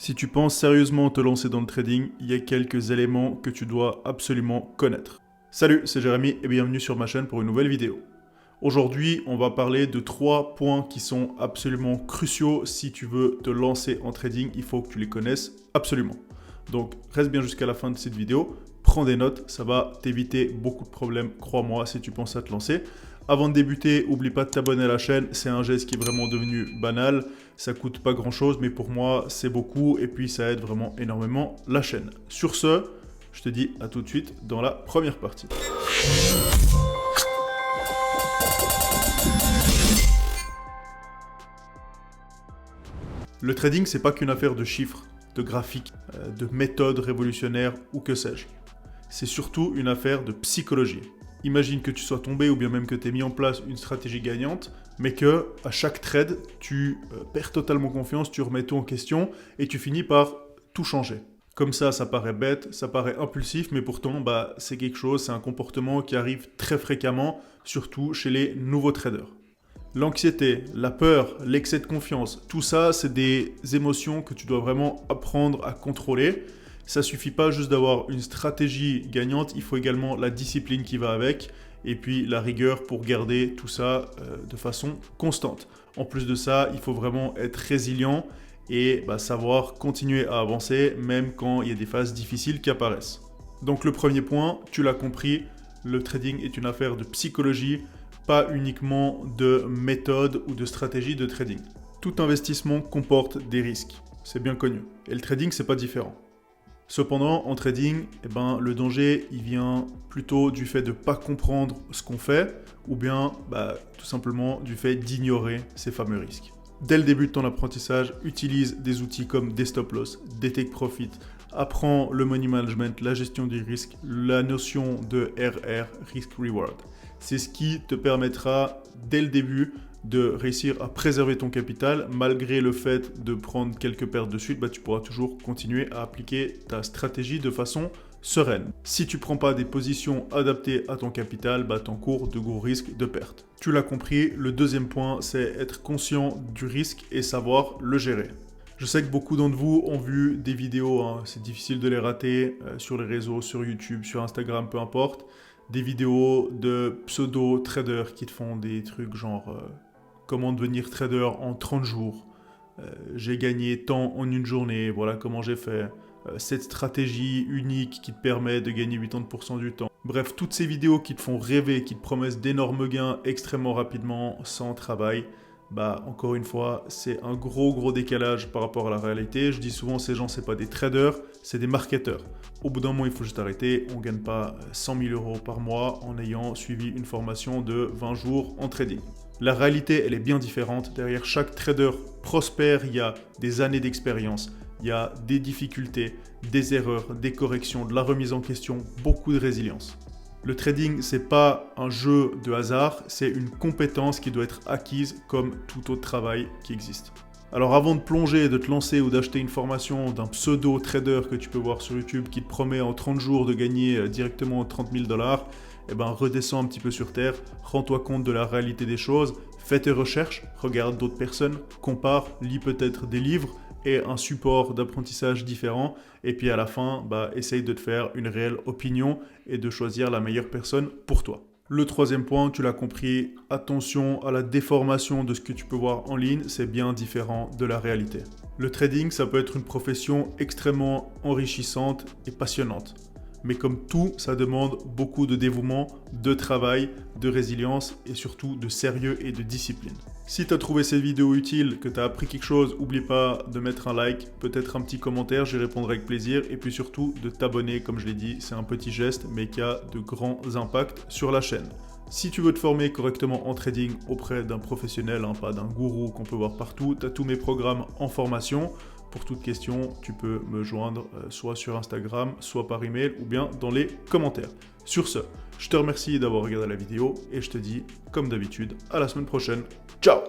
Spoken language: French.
Si tu penses sérieusement te lancer dans le trading, il y a quelques éléments que tu dois absolument connaître. Salut, c'est Jérémy et bienvenue sur ma chaîne pour une nouvelle vidéo. Aujourd'hui, on va parler de 3 points qui sont absolument cruciaux si tu veux te lancer en trading. Il faut que tu les connaisses absolument. Donc, reste bien jusqu'à la fin de cette vidéo. Prends des notes, ça va t'éviter beaucoup de problèmes, crois-moi, si tu penses à te lancer. Avant de débuter, n'oublie pas de t'abonner à la chaîne, c'est un geste qui est vraiment devenu banal, ça coûte pas grand chose, mais pour moi c'est beaucoup et puis ça aide vraiment énormément la chaîne. Sur ce, je te dis à tout de suite dans la première partie. Le trading, c'est pas qu'une affaire de chiffres, de graphiques, de méthodes révolutionnaires ou que sais-je. C'est surtout une affaire de psychologie. Imagine que tu sois tombé ou bien même que tu aies mis en place une stratégie gagnante, mais que à chaque trade, tu perds totalement confiance, tu remets tout en question et tu finis par tout changer. Comme ça paraît bête, ça paraît impulsif, mais pourtant, c'est quelque chose, c'est un comportement qui arrive très fréquemment, surtout chez les nouveaux traders. L'anxiété, la peur, l'excès de confiance, tout ça, c'est des émotions que tu dois vraiment apprendre à contrôler. Ça suffit pas juste d'avoir une stratégie gagnante, il faut également la discipline qui va avec et puis la rigueur pour garder tout ça de façon constante. En plus de ça, il faut vraiment être résilient et savoir continuer à avancer même quand il y a des phases difficiles qui apparaissent. Donc le premier point, tu l'as compris, le trading est une affaire de psychologie, pas uniquement de méthode ou de stratégie de trading. Tout investissement comporte des risques, c'est bien connu. Et le trading, c'est pas différent. Cependant, en trading, le danger, il vient plutôt du fait de ne pas comprendre ce qu'on fait ou bien tout simplement du fait d'ignorer ces fameux risques. Dès le début de ton apprentissage, utilise des outils comme des stop-loss, des take-profit, apprends le money management, la gestion du risque, la notion de RR, risk-reward. C'est ce qui te permettra, dès le début, de réussir à préserver ton capital. Malgré le fait de prendre quelques pertes de suite, tu pourras toujours continuer à appliquer ta stratégie de façon sereine. Si tu ne prends pas des positions adaptées à ton capital, tu encours de gros risques de perte. Tu l'as compris, le deuxième point, c'est être conscient du risque et savoir le gérer. Je sais que beaucoup d'entre vous ont vu des vidéos, c'est difficile de les rater, sur les réseaux, sur YouTube, sur Instagram, peu importe, des vidéos de pseudo-traders qui te font des trucs genre comment devenir trader en 30 jours, j'ai gagné tant en une journée, voilà comment j'ai fait, cette stratégie unique qui te permet de gagner 80% du temps. Bref, toutes ces vidéos qui te font rêver, qui te promettent d'énormes gains extrêmement rapidement, sans travail, encore une fois, c'est un gros décalage par rapport à la réalité. Je dis souvent, ces gens, c'est pas des traders, c'est des marketeurs. Au bout d'un moment, il faut juste arrêter. On ne gagne pas 100 000 € par mois en ayant suivi une formation de 20 jours en trading. La réalité, elle est bien différente. Derrière chaque trader prospère, il y a des années d'expérience, il y a des difficultés, des erreurs, des corrections, de la remise en question, beaucoup de résilience. Le trading, c'est pas un jeu de hasard, c'est une compétence qui doit être acquise comme tout autre travail qui existe. Alors avant de plonger, de te lancer ou d'acheter une formation d'un pseudo-trader que tu peux voir sur YouTube qui te promet en 30 jours de gagner directement 30 000 $, redescends un petit peu sur terre, rends-toi compte de la réalité des choses, fais tes recherches, regarde d'autres personnes, compare, lis peut-être des livres et un support d'apprentissage différent. Et puis à la fin, essaye de te faire une réelle opinion et de choisir la meilleure personne pour toi. Le troisième point, tu l'as compris, attention à la déformation de ce que tu peux voir en ligne, c'est bien différent de la réalité. Le trading, ça peut être une profession extrêmement enrichissante et passionnante. Mais comme tout, ça demande beaucoup de dévouement, de travail, de résilience et surtout de sérieux et de discipline. Si tu as trouvé cette vidéo utile, que tu as appris quelque chose, n'oublie pas de mettre un like, peut-être un petit commentaire, j'y répondrai avec plaisir. Et puis surtout de t'abonner, comme je l'ai dit, c'est un petit geste mais qui a de grands impacts sur la chaîne. Si tu veux te former correctement en trading auprès d'un professionnel, pas d'un gourou qu'on peut voir partout, tu as tous mes programmes en formation. Pour toute question, tu peux me joindre soit sur Instagram, soit par email ou bien dans les commentaires. Sur ce, je te remercie d'avoir regardé la vidéo et je te dis, comme d'habitude, à la semaine prochaine. Ciao!